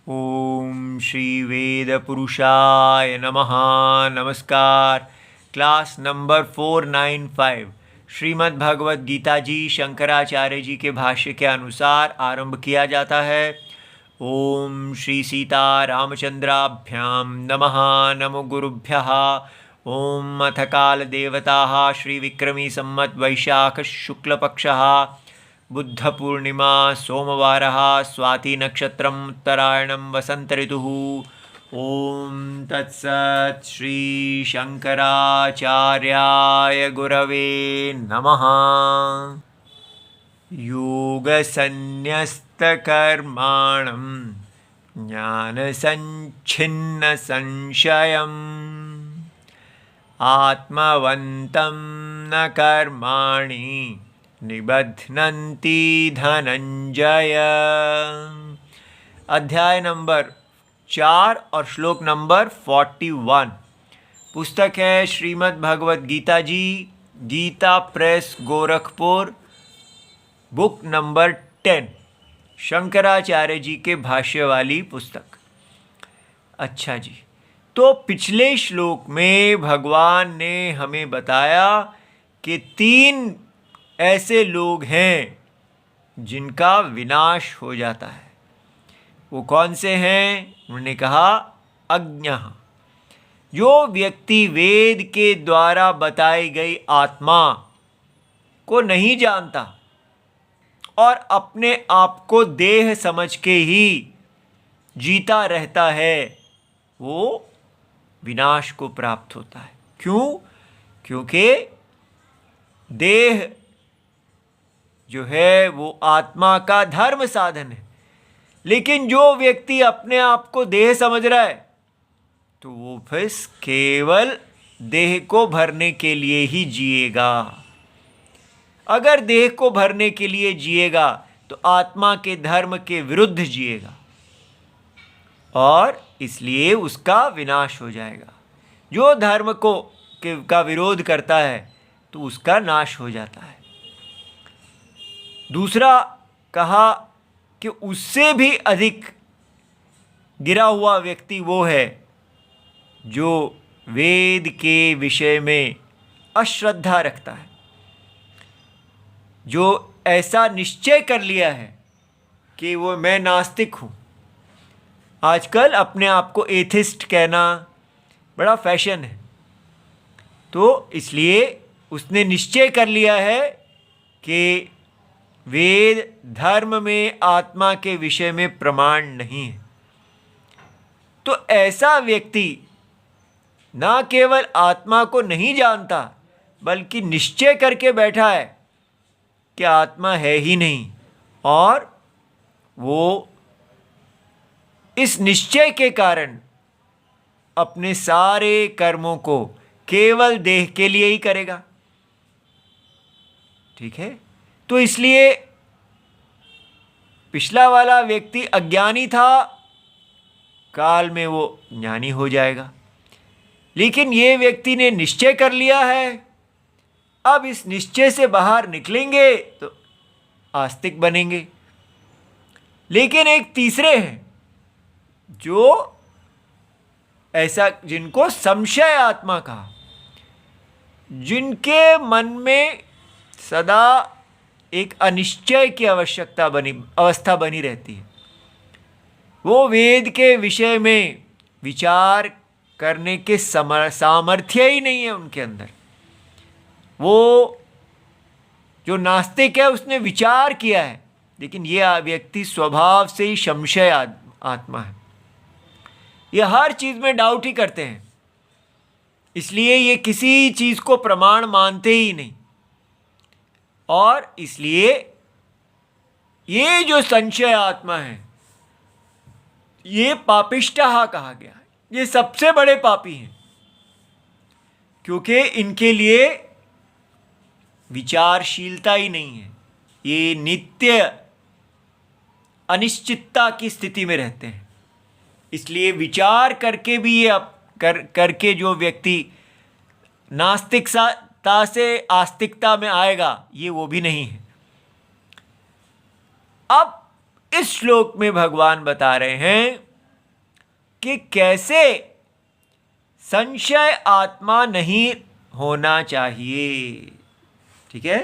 ओम श्री वेद पुरुषाय नमः। नमस्कार। क्लास नंबर 495 श्रीमद् भगवद गीता जी शंकराचार्य जी के भाष्य के अनुसार आरंभ किया जाता है। ओम श्री सीता रामचंद्राभ्याम नमः। नमो गुरुभ्यः। ओम अथ काल देवताः श्री विक्रमी संवत् वैशाख शुक्लपक्षः बुद्धपूर्णिमा सोमवारः स्वाति नक्षत्रम् उत्तरायणं वसंत ऋतुः। ओम तत्सत् श्री शंकराचार्याय गुरवे नमः। योगसन्न्यस्तकर्माणं ज्ञानसञ्छिन्नसंशयम् आत्मवन्तं न कर्माणि निबध्नन्ति धनंजय। अध्याय नंबर 4 और श्लोक नंबर 41। पुस्तक है Shrimad Bhagavad Gita ji, Gita press Gorakhpur, book number 10, Shankaracharya ji के भाष्य वाली पुस्तक। अच्छा जी, तो पिछले श्लोक में भगवान ने हमें बताया कि 3 ऐसे लोग हैं जिनका विनाश हो जाता है। वो कौन से हैं? उन्होंने कहा अज्ञः। जो व्यक्ति वेद के द्वारा बताई गई आत्मा को नहीं जानता और अपने आप को देह समझ के ही जीता रहता है, वो विनाश को प्राप्त होता है। क्यों? क्योंकि देह जो है वो आत्मा का धर्म साधन है। लेकिन जो व्यक्ति अपने आप को देह समझ रहा है तो वो फिर केवल देह को भरने के लिए ही जिएगा। अगर देह को भरने के लिए जिएगा तो आत्मा के धर्म के विरुद्ध जिएगा और इसलिए उसका विनाश हो जाएगा। जो धर्म का विरोध करता है तो उसका नाश हो जाता है। दूसरा कहा कि उससे भी अधिक गिरा हुआ व्यक्ति वो है जो वेद के विषय में अश्रद्धा रखता है, जो ऐसा निश्चय कर लिया है कि वो मैं नास्तिक हूँ। आजकल अपने आप को एथिस्ट कहना बड़ा फैशन है, तो इसलिए उसने निश्चय कर लिया है कि वेद धर्म में आत्मा के विषय में प्रमाण नहीं है। तो ऐसा व्यक्ति ना केवल आत्मा को नहीं जानता बल्कि निश्चय करके बैठा है कि आत्मा है ही नहीं, और वो इस निश्चय के कारण अपने सारे कर्मों को केवल देह के लिए ही करेगा। ठीक है, तो इसलिए पिछला वाला व्यक्ति अज्ञानी था, काल में वो ज्ञानी हो जाएगा। लेकिन ये व्यक्ति ने निश्चय कर लिया है, अब इस निश्चय से बाहर निकलेंगे तो आस्तिक बनेंगे। लेकिन एक तीसरे हैं जो ऐसा, जिनको संशय आत्मा कहा, जिनके मन में सदा एक अनिश्चय की अवस्था बनी रहती है। वो वेद के विषय में विचार करने के सामर्थ्य ही नहीं है उनके अंदर। वो जो नास्तिक है उसने विचार किया है, लेकिन ये व्यक्ति स्वभाव से ही संशय आत्मा है। ये हर चीज़ में डाउट ही करते हैं, इसलिए ये किसी चीज़ को प्रमाण मानते ही नहीं। और इसलिए ये जो संशय आत्मा है, ये पापिष्टः कहा गया है। ये सबसे बड़े पापी हैं, क्योंकि इनके लिए विचारशीलता ही नहीं है। ये नित्य अनिश्चितता की स्थिति में रहते हैं। इसलिए विचार करके भी ये करके जो व्यक्ति नास्तिकता से आस्तिकता में आएगा, ये वो भी नहीं है। अब इस श्लोक में भगवान बता रहे हैं कि कैसे संशय आत्मा नहीं होना चाहिए। ठीक है,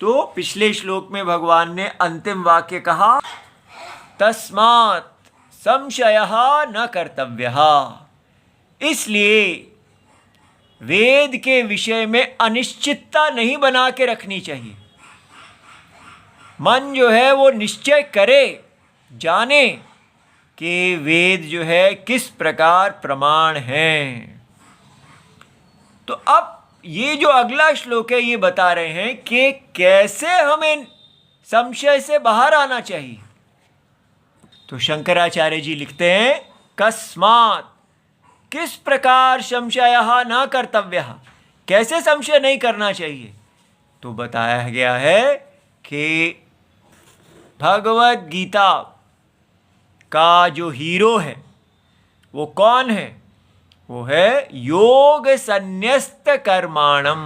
तो पिछले श्लोक में भगवान ने अंतिम वाक्य कहा, तस्मात् संशयः न कर्तव्यः। इसलिए वेद के विषय में अनिश्चितता नहीं बना के रखनी चाहिए। मन जो है वो निश्चय करे, जाने कि वेद जो है किस प्रकार प्रमाण हैं। तो अब ये जो अगला श्लोक है ये बता रहे हैं कि कैसे हमें संशय से बाहर आना चाहिए। तो शंकराचार्य जी लिखते हैं, कस्मात्, किस प्रकार संशयः न कर्तव्यः, कैसे संशय नहीं करना चाहिए। तो बताया गया है कि भगवद गीता का जो हीरो है वो कौन है, वो है योग संन्यस्त कर्माणम।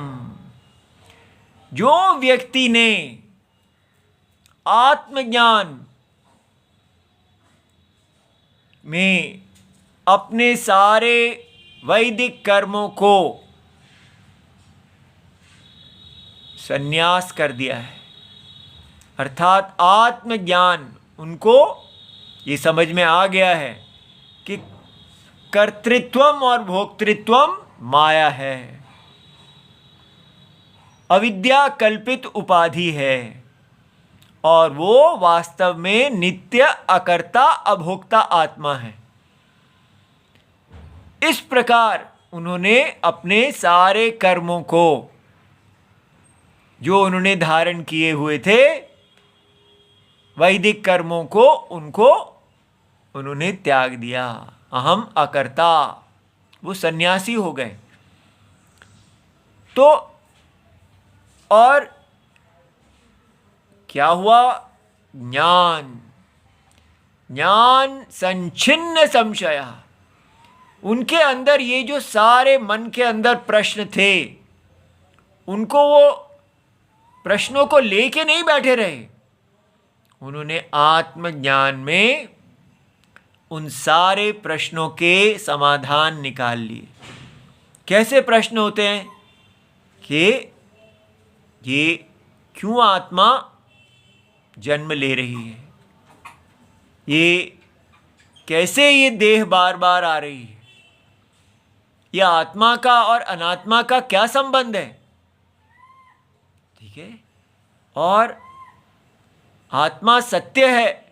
जो व्यक्ति ने आत्मज्ञान में अपने सारे वैदिक कर्मों को संन्यास कर दिया है, अर्थात आत्मज्ञान उनको ये समझ में आ गया है कि कर्तृत्वम और भोक्तृत्वम माया है, अविद्या कल्पित उपाधि है, और वो वास्तव में नित्य अकर्ता अभोक्ता आत्मा है। इस प्रकार उन्होंने अपने सारे कर्मों को जो उन्होंने धारण किए हुए थे, वैदिक कर्मों को, उनको उन्होंने त्याग दिया। अहम अकर्ता, वो सन्यासी हो गए। तो और क्या हुआ, ज्ञान, ज्ञान संच्छिन्न संशय, उनके अंदर ये जो सारे मन के अंदर प्रश्न थे, उनको वो प्रश्नों को लेके नहीं बैठे रहे, उन्होंने आत्मज्ञान में उन सारे प्रश्नों के समाधान निकाल लिए। कैसे प्रश्न होते हैं कि ये क्यों आत्मा जन्म ले रही है, ये कैसे ये देह बार बार आ रही है, ये आत्मा का और अनात्मा का क्या संबंध है। ठीक है, और आत्मा सत्य है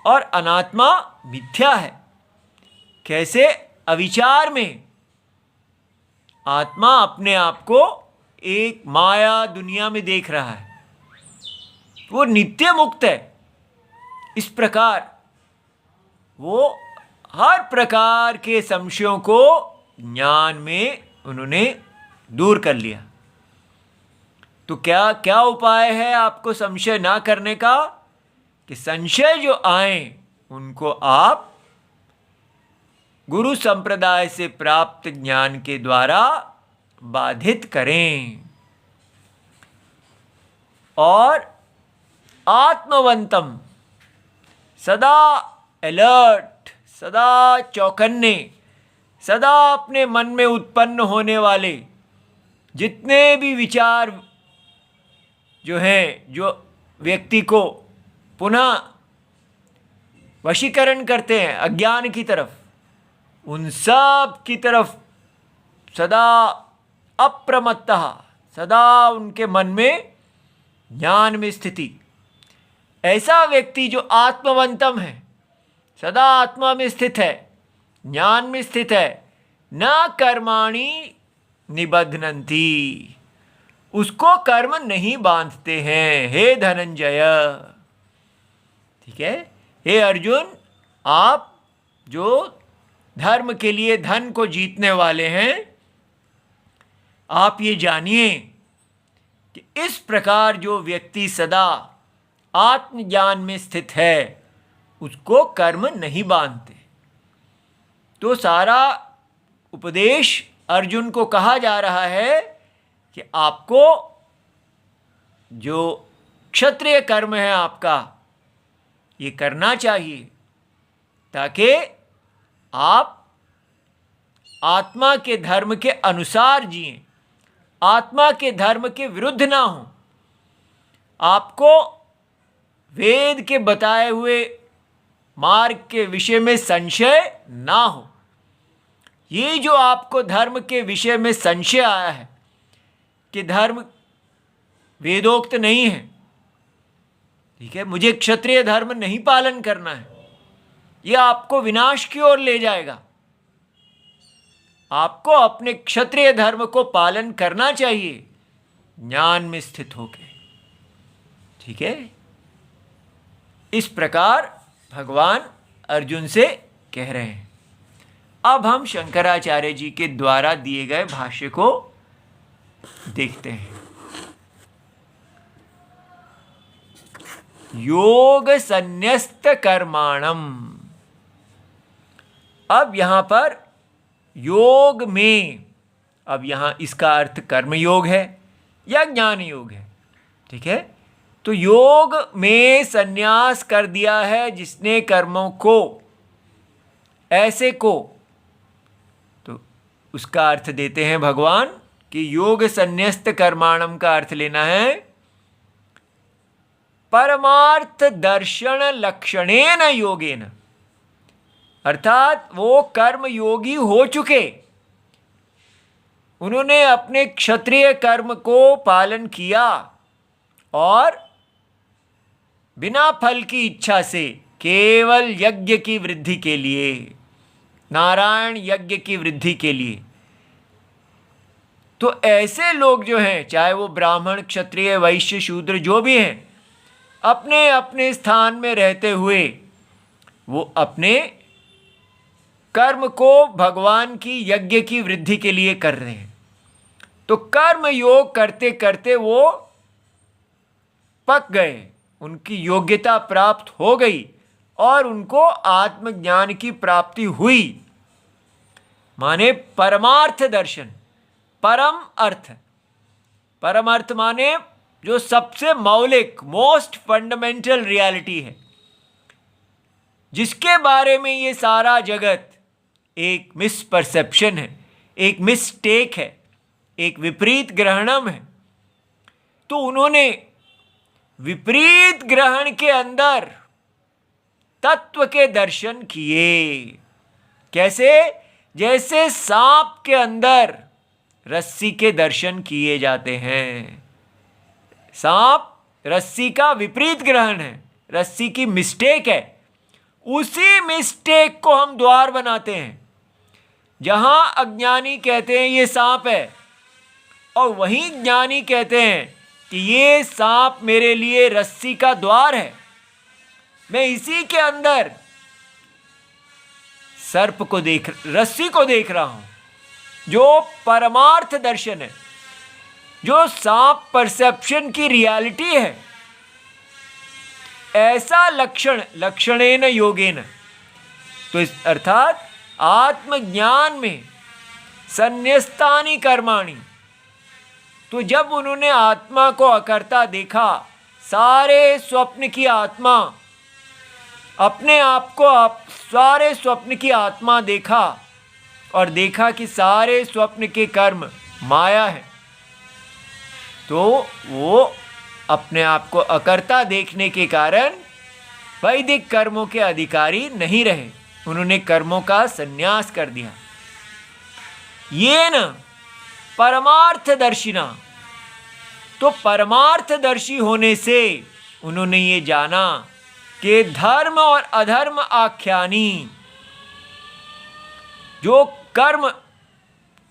और अनात्मा मिथ्या है। कैसे अविचार में आत्मा अपने आप को एक माया दुनिया में देख रहा है, वो नित्य मुक्त है। इस प्रकार वो हर प्रकार के संशयों को ज्ञान में उन्होंने दूर कर लिया। तो क्या क्या उपाय है आपको संशय ना करने का, कि संशय जो आए उनको आप गुरु संप्रदाय से प्राप्त ज्ञान के द्वारा बाधित करें, और आत्मवंतम, सदा अलर्ट, सदा चौकन्ने, सदा अपने मन में उत्पन्न होने वाले जितने भी विचार जो हैं, जो व्यक्ति को पुनः वशीकरण करते हैं अज्ञान की तरफ, उन सब की तरफ सदा अप्रमत्तः, सदा उनके मन में ज्ञान में स्थिति। ऐसा व्यक्ति जो आत्मवंतम है, सदा आत्मा में स्थित है, ज्ञान में स्थित है, न कर्माणि निबध्नन्ति, उसको कर्म नहीं बांधते हैं। हे धनंजय, ठीक है, हे अर्जुन, आप जो धर्म के लिए धन को जीतने वाले हैं, आप ये जानिए कि इस प्रकार जो व्यक्ति सदा आत्मज्ञान में स्थित है उसको कर्म नहीं बांधते। तो सारा उपदेश अर्जुन को कहा जा रहा है कि आपको जो क्षत्रिय कर्म है आपका, ये करना चाहिए, ताकि आप आत्मा के धर्म के अनुसार जिएं, आत्मा के धर्म के विरुद्ध ना हो, आपको वेद के बताए हुए मार्ग के विषय में संशय ना हो। ये जो आपको धर्म के विषय में संशय आया है कि धर्म वेदोक्त नहीं है, ठीक है, मुझे क्षत्रिय धर्म नहीं पालन करना है, यह आपको विनाश की ओर ले जाएगा। आपको अपने क्षत्रिय धर्म को पालन करना चाहिए ज्ञान में स्थित होकर, ठीक है। इस प्रकार भगवान अर्जुन से कह रहे हैं। अब हम शंकराचार्य जी के द्वारा दिए गए भाष्य को देखते हैं। योग संन्यस्त कर्माणम। अब यहां पर योग में, अब यहां इसका अर्थ कर्म योग है या ज्ञान योग है, ठीक है। तो योग में संन्यास कर दिया है जिसने कर्मों को, ऐसे को, तो उसका अर्थ देते हैं भगवान कि योग संन्यस्त कर्माणम का अर्थ लेना है परमार्थ दर्शन लक्षणेन योगेन, अर्थात वो कर्म योगी हो चुके, उन्होंने अपने क्षत्रिय कर्म को पालन किया और बिना फल की इच्छा से केवल यज्ञ की वृद्धि के लिए, नारायण यज्ञ की वृद्धि के लिए, तो ऐसे लोग जो हैं, चाहे वो ब्राह्मण क्षत्रिय वैश्य शूद्र जो भी हैं, अपने अपने स्थान में रहते हुए वो अपने कर्म को भगवान की यज्ञ की वृद्धि के लिए कर रहे हैं। तो कर्म योग करते करते वो पक गए, उनकी योग्यता प्राप्त हो गई और उनको आत्मज्ञान की प्राप्ति हुई। माने परमार्थ दर्शन, परम अर्थ, परम अर्थ माने जो सबसे मौलिक, मोस्ट फंडामेंटल रियलिटी है, जिसके बारे में ये सारा जगत एक मिसपरसेप्शन है, एक मिस्टेक है, एक विपरीत ग्रहणम है। तो उन्होंने विपरीत ग्रहण के अंदर तत्व के दर्शन किए। कैसे? जैसे सांप के अंदर रस्सी के दर्शन किए जाते हैं। सांप रस्सी का विपरीत ग्रहण है, रस्सी की मिस्टेक है। उसी मिस्टेक को हम द्वार बनाते हैं। जहां अज्ञानी कहते हैं ये सांप है और वहीं ज्ञानी कहते हैं कि ये सांप मेरे लिए रस्सी का द्वार है, मैं इसी के अंदर सर्प को देख, रस्सी को देख रहा हूं, जो परमार्थ दर्शन है, जो सांप परसेप्शन की रियलिटी है। ऐसा लक्षण, लक्षणेन योगेन, तो इस अर्थात आत्मज्ञान में संन्यस्तानि कर्माणि, तो जब उन्होंने आत्मा को अकर्ता देखा, सारे स्वप्न की आत्मा, अपने आप को सारे स्वप्न की आत्मा देखा और देखा कि सारे स्वप्न के कर्म माया है, तो वो अपने आप को अकर्ता देखने के कारण वैदिक कर्मों के अधिकारी नहीं रहे, उन्होंने कर्मों का संन्यास कर दिया। ये न परमार्थदर्शिना, तो परमार्थदर्शी होने से उन्होंने ये जाना कि धर्म और अधर्म आख्यानी, जो कर्म,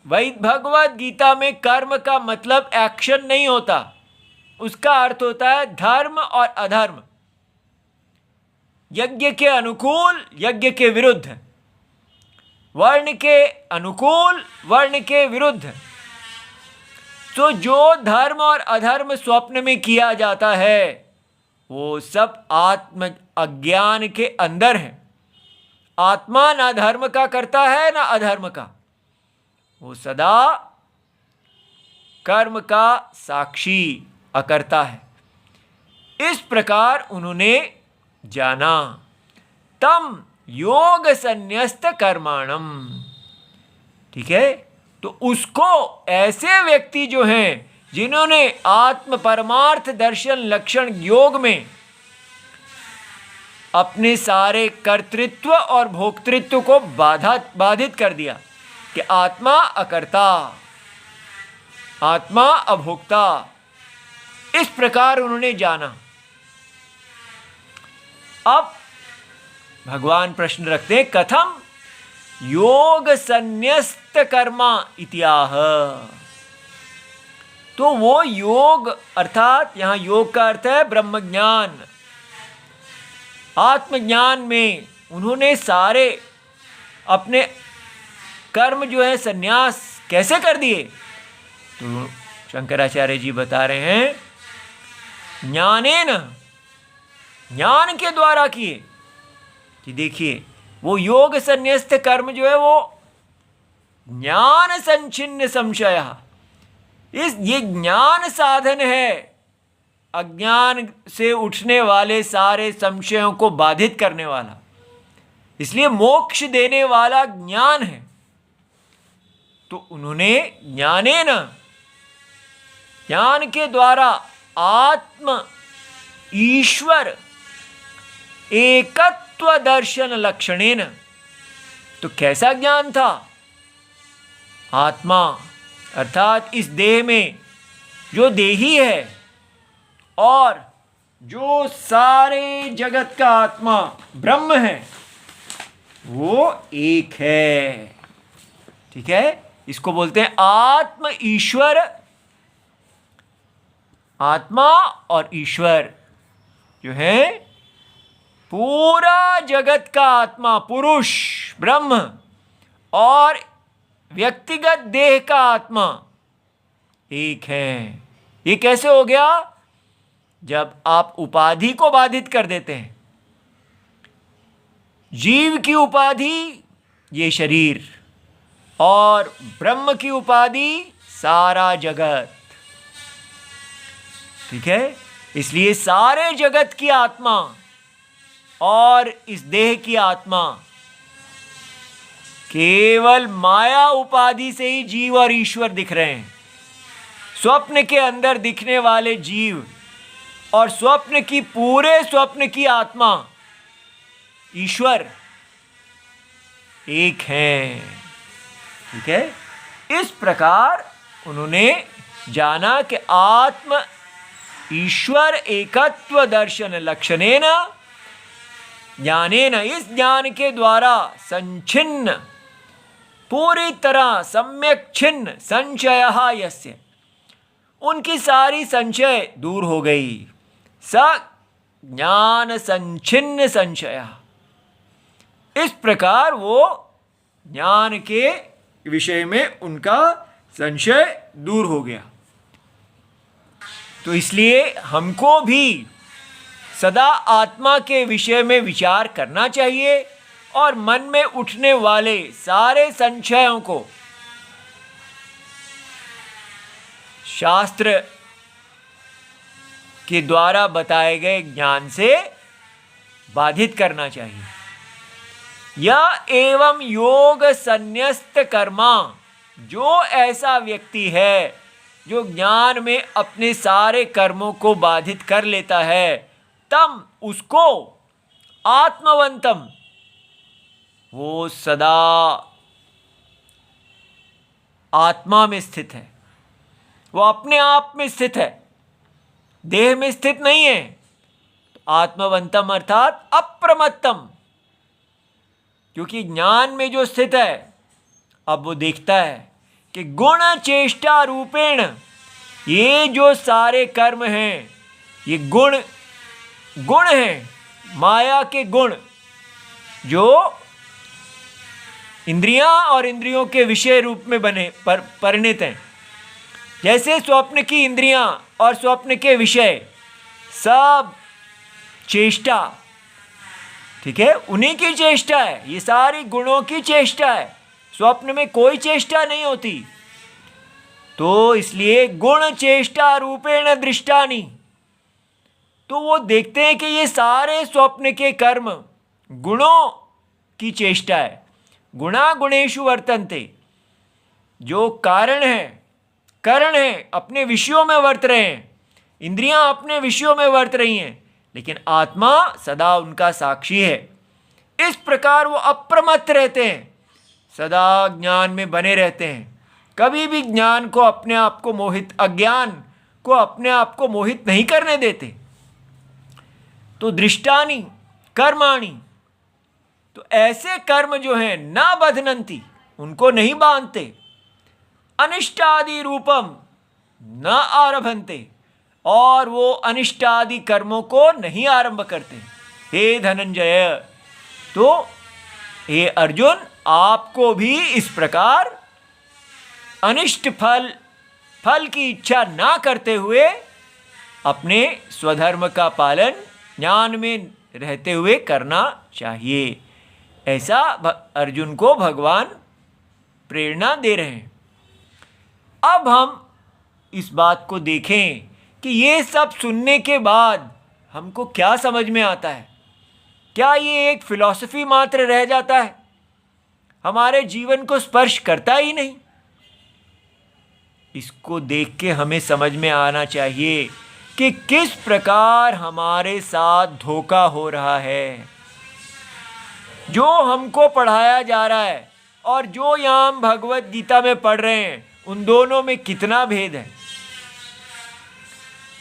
वही भगवद गीता में कर्म का मतलब एक्शन नहीं होता, उसका अर्थ होता है धर्म और अधर्म, यज्ञ के अनुकूल, यज्ञ के विरुद्ध, वर्ण के अनुकूल, वर्ण के विरुद्ध। तो जो धर्म और अधर्म स्वप्न में किया जाता है वो सब आत्म अज्ञान के अंदर है। आत्मा ना धर्म का करता है ना अधर्म का, वो सदा कर्म का साक्षी अकर्ता है। इस प्रकार उन्होंने जाना। तम योग संन्यस्त कर्माणम। ठीक है, तो उसको ऐसे व्यक्ति जो हैं जिन्होंने आत्म परमार्थ दर्शन लक्षण योग में अपने सारे कर्तृत्व और भोक्तृत्व को बाधित कर दिया कि आत्मा अकर्ता, आत्मा अभोक्ता, इस प्रकार उन्होंने जाना। अब भगवान प्रश्न रखते हैं, कथम योग संन्यस्त कर्मा इत्याह। तो वो योग अर्थात यहां योग का अर्थ है ब्रह्म ज्ञान, आत्मज्ञान में उन्होंने सारे अपने कर्म जो है संन्यास कैसे कर दिए। तो शंकराचार्य जी बता रहे हैं, ज्ञानेन, ज्ञान के द्वारा किए। कि देखिए वो योग संन्यस्त कर्म जो है वो ज्ञान संचिन्न संशय, ये ज्ञान साधन है, अज्ञान से उठने वाले सारे संशयों को बाधित करने वाला, इसलिए मोक्ष देने वाला ज्ञान है। तो उन्होंने ज्ञानेन, ज्ञान के द्वारा आत्म ईश्वर एकत्व दर्शन लक्षणेन। तो कैसा ज्ञान था? आत्मा अर्थात इस देह में जो देही है और जो सारे जगत का आत्मा ब्रह्म है वो एक है। ठीक है, इसको बोलते हैं आत्म ईश्वर। आत्मा और ईश्वर जो है पूरा जगत का आत्मा पुरुष ब्रह्म और व्यक्तिगत देह का आत्मा एक है। ये कैसे हो गया? जब आप उपाधि को बाधित कर देते हैं। जीव की उपाधि ये शरीर और ब्रह्म की उपाधि सारा जगत। ठीक है, इसलिए सारे जगत की आत्मा और इस देह की आत्मा केवल माया उपाधि से ही जीव और ईश्वर दिख रहे हैं। स्वप्न के अंदर दिखने वाले जीव और स्वप्न की पूरे स्वप्न की आत्मा ईश्वर एक हैं। ठीक है, इस प्रकार उन्होंने जाना कि आत्म ईश्वर एकत्व दर्शन लक्षणेन ज्ञानेन, इस ज्ञान के द्वारा संचिन्न, पूरी तरह सम्यक छिन्न संशयः यस्य, उनकी सारी संशय दूर हो गई। स ज्ञान संचिन्न संशयः, इस प्रकार वो ज्ञान के विषय में उनका संशय दूर हो गया। तो इसलिए हमको भी सदा आत्मा के विषय में विचार करना चाहिए और मन में उठने वाले सारे संशयों को शास्त्र के द्वारा बताए गए ज्ञान से बाधित करना चाहिए। या एवं योग संन्यस्त कर्मा, जो ऐसा व्यक्ति है जो ज्ञान में अपने सारे कर्मों को बाधित कर लेता है, तम उसको आत्मवंतम, वो सदा आत्मा में स्थित है, वो अपने आप में स्थित है, देह में स्थित नहीं है। आत्मवंतम अर्थात अप्रमत्तम, क्योंकि ज्ञान में जो स्थित है, अब वो देखता है कि गुण चेष्टा रूपेण ये जो सारे कर्म हैं ये गुण हैं, माया के गुण जो इंद्रियां और इंद्रियों के विषय रूप में बने परिणित हैं। जैसे स्वप्न की इंद्रियां और स्वप्न के विषय सब चेष्टा, ठीक है, उन्हीं की चेष्टा है, ये सारी गुणों की चेष्टा है, स्वप्न में कोई चेष्टा नहीं होती। तो इसलिए गुण चेष्टा रूपेण दृष्टानि, तो वो देखते हैं कि ये सारे स्वप्न के कर्म गुणों की चेष्टा है। गुणा गुणेषु वर्तन्ते, जो कारण है अपने विषयों में वर्त रहे हैं, इंद्रियां अपने विषयों में वर्त रही हैं, लेकिन आत्मा सदा उनका साक्षी है। इस प्रकार वो अप्रमत्त रहते हैं, सदा ज्ञान में बने रहते हैं, कभी भी ज्ञान को अपने आप को मोहित, अज्ञान को अपने आप को मोहित नहीं करने देते। तो दृष्टानि कर्माणि, तो ऐसे कर्म जो हैं ना बध्नन्ति, उनको नहीं बांधते, अनिष्टादि रूपम न आरभन्ते, और वो अनिष्टादि कर्मों को नहीं आरंभ करते। हे धनंजय, तो हे अर्जुन, आपको भी इस प्रकार अनिष्ट फल की इच्छा ना करते हुए अपने स्वधर्म का पालन ज्ञान में रहते हुए करना चाहिए। ऐसा अर्जुन को भगवान प्रेरणा दे रहे हैं। अब हम इस बात को देखें कि ये सब सुनने के बाद हमको क्या समझ में आता है। क्या ये एक फिलॉसफी मात्र रह जाता है, हमारे जीवन को स्पर्श करता ही नहीं? इसको देख के हमें समझ में आना चाहिए कि किस प्रकार हमारे साथ धोखा हो रहा है। जो हमको पढ़ाया जा रहा है और जो यहाँ हम भगवत गीता में पढ़ रहे हैं, उन दोनों में कितना भेद है।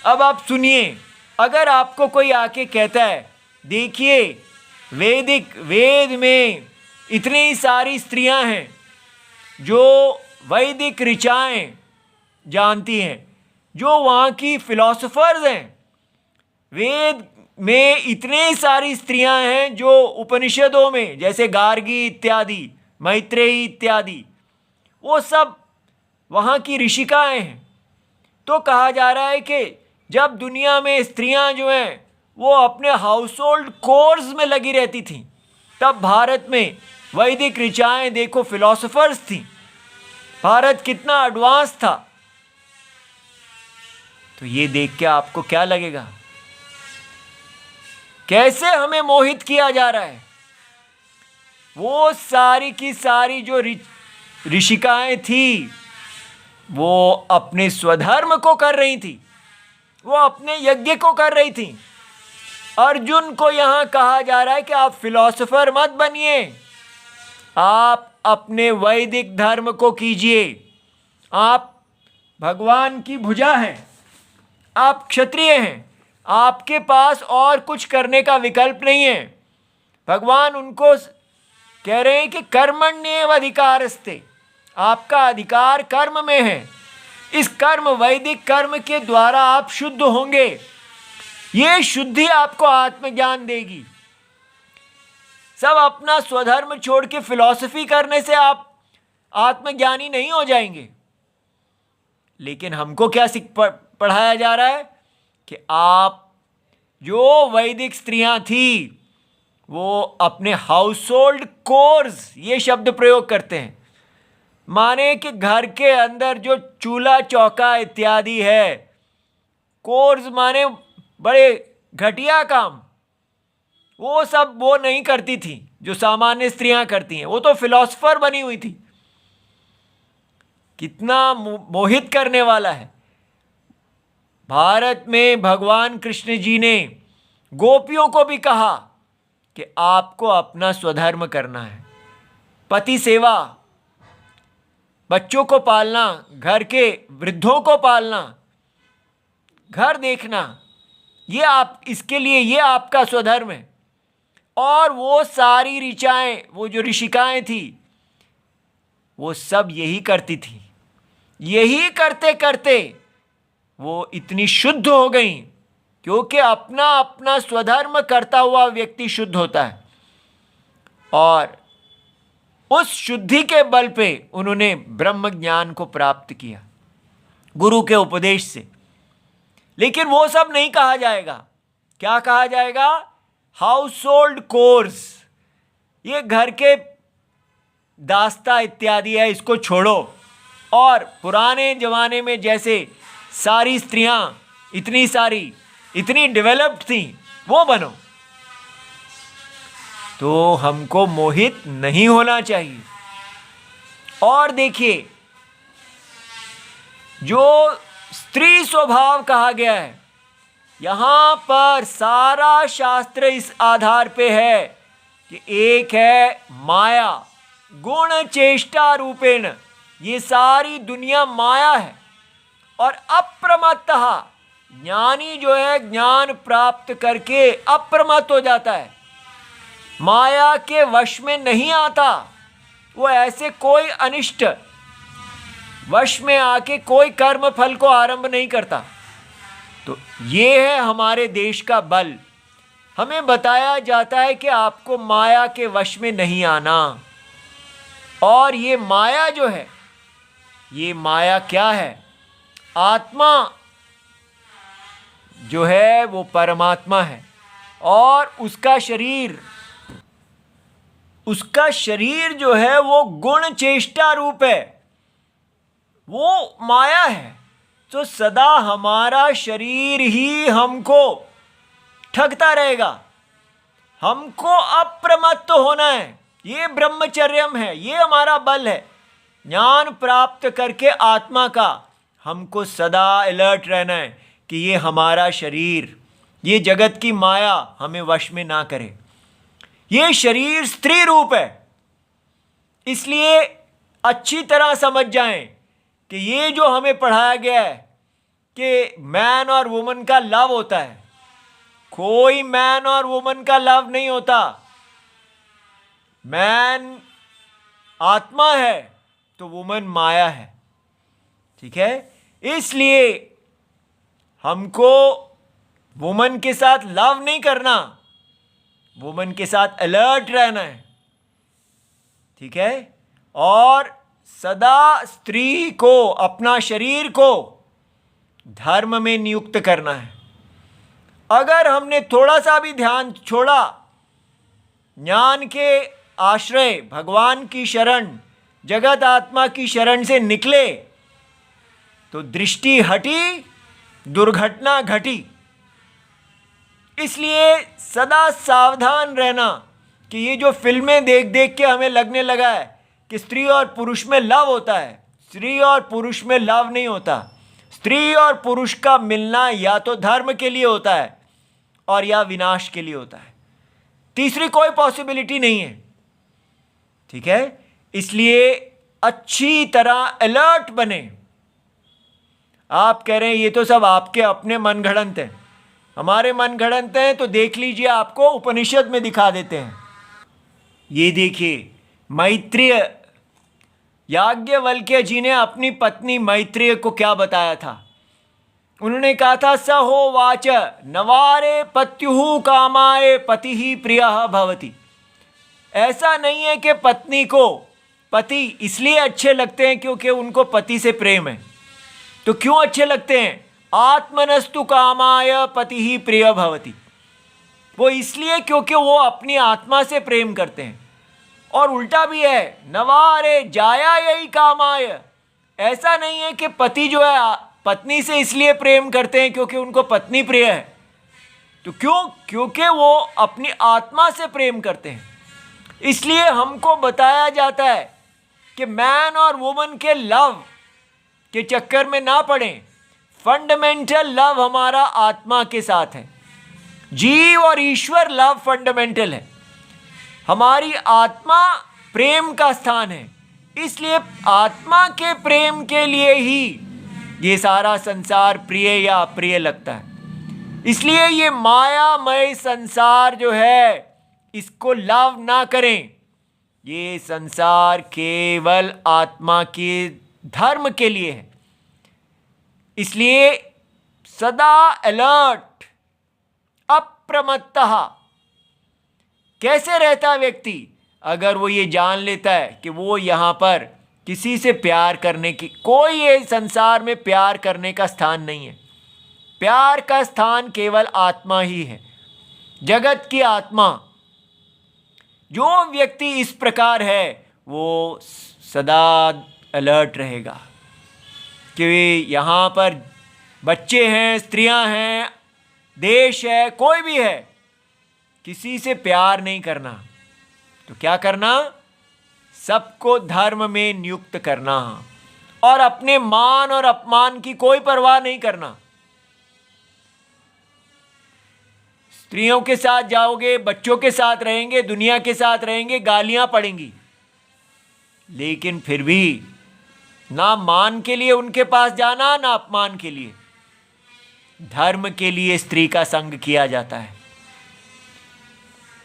अब आप सुनिए, अगर आपको कोई आके कहता है, देखिए वेद में इतनी सारी स्त्रियां हैं जो वैदिक ऋचाएं जानती हैं, जो वहाँ की फिलोसोफर्स हैं, वेद में इतनी सारी स्त्रियां हैं जो उपनिषदों में, जैसे गार्गी इत्यादि, मैत्रेयी इत्यादि, वो सब वहाँ की ऋषिकाएं हैं। तो कहा जा रहा है कि जब दुनिया में स्त्रियां जो हैं वो अपने हाउस होल्ड कोर्स में लगी रहती थीं, तब भारत में वैदिक ऋचाएं देखो फिलोसोफर्स थीं। भारत कितना एडवांस था। तो ये देख के आपको क्या लगेगा, कैसे हमें मोहित किया जा रहा है। वो सारी की सारी जो ऋषिकाएं थी, वो अपने स्वधर्म को कर रही थी, वो अपने यज्ञ को कर रही थी। अर्जुन को यहाँ कहा जा रहा है कि आप फिलोसोफर मत बनिए, आप अपने वैदिक धर्म को कीजिए। आप भगवान की भुजा हैं, आप क्षत्रिय हैं, आपके पास और कुछ करने का विकल्प नहीं है। भगवान उनको कह रहे हैं कि कर्मण्येव अधिकारस्ते, आपका अधिकार कर्म में है। इस कर्म, वैदिक कर्म के द्वारा आप शुद्ध होंगे। ये शुद्धि आपको आत्मज्ञान देगी। सब अपना स्वधर्म छोड़ के फिलॉसफी करने से आप आत्मज्ञानी नहीं हो जाएंगे। लेकिन हमको क्या पढ़ाया जा रहा है कि आप, जो वैदिक स्त्रियां थी, वो अपने हाउस होल्ड कोर्स, ये शब्द प्रयोग करते हैं, माने कि घर के अंदर जो चूल्हा चौका इत्यादि है, कोर्स माने बड़े घटिया काम, वो सब वो नहीं करती थी जो सामान्य स्त्रियां करती हैं। वो तो फिलोसोफर बनी हुई थी। कितना मोहित करने वाला है। भारत में भगवान कृष्ण जी ने गोपियों को भी कहा कि आपको अपना स्वधर्म करना है। पति सेवा, बच्चों को पालना, घर के वृद्धों को पालना, घर देखना, ये आप, इसके लिए ये आपका स्वधर्म है। और वो सारी ऋचाएं, वो जो ऋषिकाएं थी, वो सब यही करती थी। यही करते करते वो इतनी शुद्ध हो गई, क्योंकि अपना अपना स्वधर्म करता हुआ व्यक्ति शुद्ध होता है। और उस शुद्धि के बल पे उन्होंने ब्रह्म ज्ञान को प्राप्त किया गुरु के उपदेश से। लेकिन वो सब नहीं कहा जाएगा। क्या कहा जाएगा? हाउस होल्ड कोर्स, ये घर के दास्ता इत्यादि है, इसको छोड़ो। और पुराने जमाने में जैसे सारी स्त्रियां इतनी डेवलप्ड थीं, वो बनो। तो हमको मोहित नहीं होना चाहिए। और देखिए, जो स्त्री स्वभाव कहा गया है, यहां पर सारा शास्त्र इस आधार पे है कि एक है माया, गुण चेष्टा रूपेण, ये सारी दुनिया माया है। और अप्रमत्तः, ज्ञानी जो है ज्ञान प्राप्त करके अप्रमत्त हो जाता है, माया के वश में नहीं आता। वो ऐसे कोई अनिष्ट वश में आके कोई कर्म फल को आरंभ नहीं करता। तो ये है हमारे देश का बल। हमें बताया जाता है कि आपको माया के वश में नहीं आना। और ये माया जो है, ये माया क्या है? आत्मा जो है वो परमात्मा है, और उसका शरीर जो है वो गुण चेष्टा रूप है, वो माया है। तो सदा हमारा शरीर ही हमको ठगता रहेगा। हमको अप्रमत्त होना है, ये ब्रह्मचर्यम है, ये हमारा बल है। ज्ञान प्राप्त करके आत्मा का हमको सदा अलर्ट रहना है कि ये हमारा शरीर, ये जगत की माया हमें वश में ना करे। ये शरीर स्त्री रूप है, इसलिए अच्छी तरह समझ जाएं कि ये जो हमें पढ़ाया गया है कि मैन और वुमन का लव होता है, कोई मैन और वुमन का लव नहीं होता। मैन आत्मा है तो वुमन माया है, ठीक है। इसलिए हमको वुमन के साथ लव नहीं करना, वुमन के साथ अलर्ट रहना है, ठीक है। और सदा स्त्री को, अपना शरीर को धर्म में नियुक्त करना है। अगर हमने थोड़ा सा भी ध्यान छोड़ा, ज्ञान के आश्रय, भगवान की शरण, जगत आत्मा की शरण से निकले, तो दृष्टि हटी, दुर्घटना घटी। इसलिए सदा सावधान रहना कि ये जो फिल्में देख देख के हमें लगने लगा है कि स्त्री और पुरुष में लव होता है, स्त्री और पुरुष में लव नहीं होता। स्त्री और पुरुष का मिलना या तो धर्म के लिए होता है और या विनाश के लिए होता है, तीसरी कोई पॉसिबिलिटी नहीं है, ठीक है। इसलिए अच्छी तरह अलर्ट बने। आप कह रहे हैं ये तो सब आपके अपने मनगढ़ंत हैं, हमारे मनगढ़ंत हैं, तो देख लीजिए, आपको उपनिषद में दिखा देते हैं। ये देखिए, मैत्रेय, याज्ञवल्क्य जी ने अपनी पत्नी मैत्रेय को क्या बताया था। उन्होंने कहा था, स हो वाच नवारे पत्युः कामाय पति ही प्रियः भवति। ऐसा नहीं है कि पत्नी को पति इसलिए अच्छे लगते हैं क्योंकि उनको पति से प्रेम है। तो क्यों अच्छे लगते हैं? आत्मनस्तु कामाय पति ही प्रिय भवति। वो इसलिए क्योंकि वो अपनी आत्मा से प्रेम करते हैं। और उल्टा भी है, नवारे जाया यही कामाय। ऐसा नहीं है कि पति जो है पत्नी से इसलिए प्रेम करते हैं क्योंकि उनको पत्नी प्रिय है। तो क्यों? क्योंकि वो अपनी आत्मा से प्रेम करते हैं। इसलिए हमको बताया जाता है कि मैन और वुमन के लव के चक्कर में ना पड़ें। फंडामेंटल लव हमारा आत्मा के साथ है। जीव और ईश्वर लव फंडामेंटल है। हमारी आत्मा प्रेम का स्थान है। इसलिए आत्मा के प्रेम के लिए ही ये सारा संसार प्रिय या अप्रिय लगता है। इसलिए ये मायामय संसार जो है, इसको लव ना करें। ये संसार केवल आत्मा के धर्म के लिए है। इसलिए सदा अलर्ट, अप्रमत्तः। कैसे रहता है व्यक्ति? अगर वो ये जान लेता है कि वो यहाँ पर किसी से प्यार करने की, कोई ये संसार में प्यार करने का स्थान नहीं है। प्यार का स्थान केवल आत्मा ही है, जगत की आत्मा। जो व्यक्ति इस प्रकार है वो सदा अलर्ट रहेगा कि यहाँ पर बच्चे हैं, स्त्रियां हैं, देश है, कोई भी है, किसी से प्यार नहीं करना। तो क्या करना? सबको धर्म में नियुक्त करना और अपने मान और अपमान की कोई परवाह नहीं करना। स्त्रियों के साथ जाओगे, बच्चों के साथ रहेंगे, दुनिया के साथ रहेंगे, गालियां पड़ेंगी, लेकिन फिर भी ना मान के लिए उनके पास जाना, ना अपमान के लिए। धर्म के लिए स्त्री का संग किया जाता है।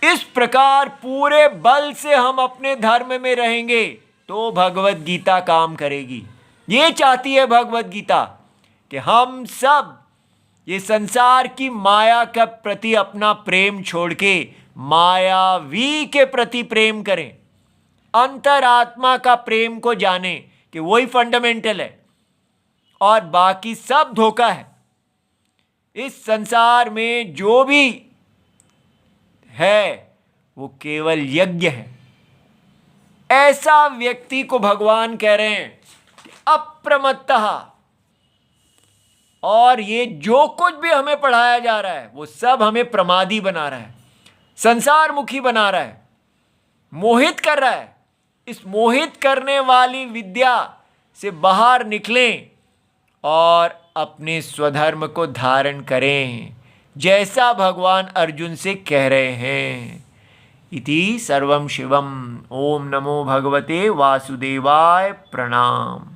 इस प्रकार पूरे बल से हम अपने धर्म में रहेंगे तो भगवत गीता काम करेगी। ये चाहती है भगवत गीता कि हम सब ये संसार की माया के प्रति अपना प्रेम छोड़ के मायावी के प्रति प्रेम करें, अंतरात्मा का प्रेम को जाने कि वही फंडामेंटल है और बाकी सब धोखा है। इस संसार में जो भी है वो केवल यज्ञ है। ऐसा व्यक्ति को भगवान कह रहे हैं कि अप्रमत्तः, और ये जो कुछ भी हमें पढ़ाया जा रहा है वो सब हमें प्रमादी बना रहा है, संसार मुखी बना रहा है, मोहित कर रहा है। इस मोहित करने वाली विद्या से बाहर निकलें और अपने स्वधर्म को धारण करें, जैसा भगवान अर्जुन से कह रहे हैं। इति सर्वं शिवम। ओम नमो भगवते वासुदेवाय। प्रणाम।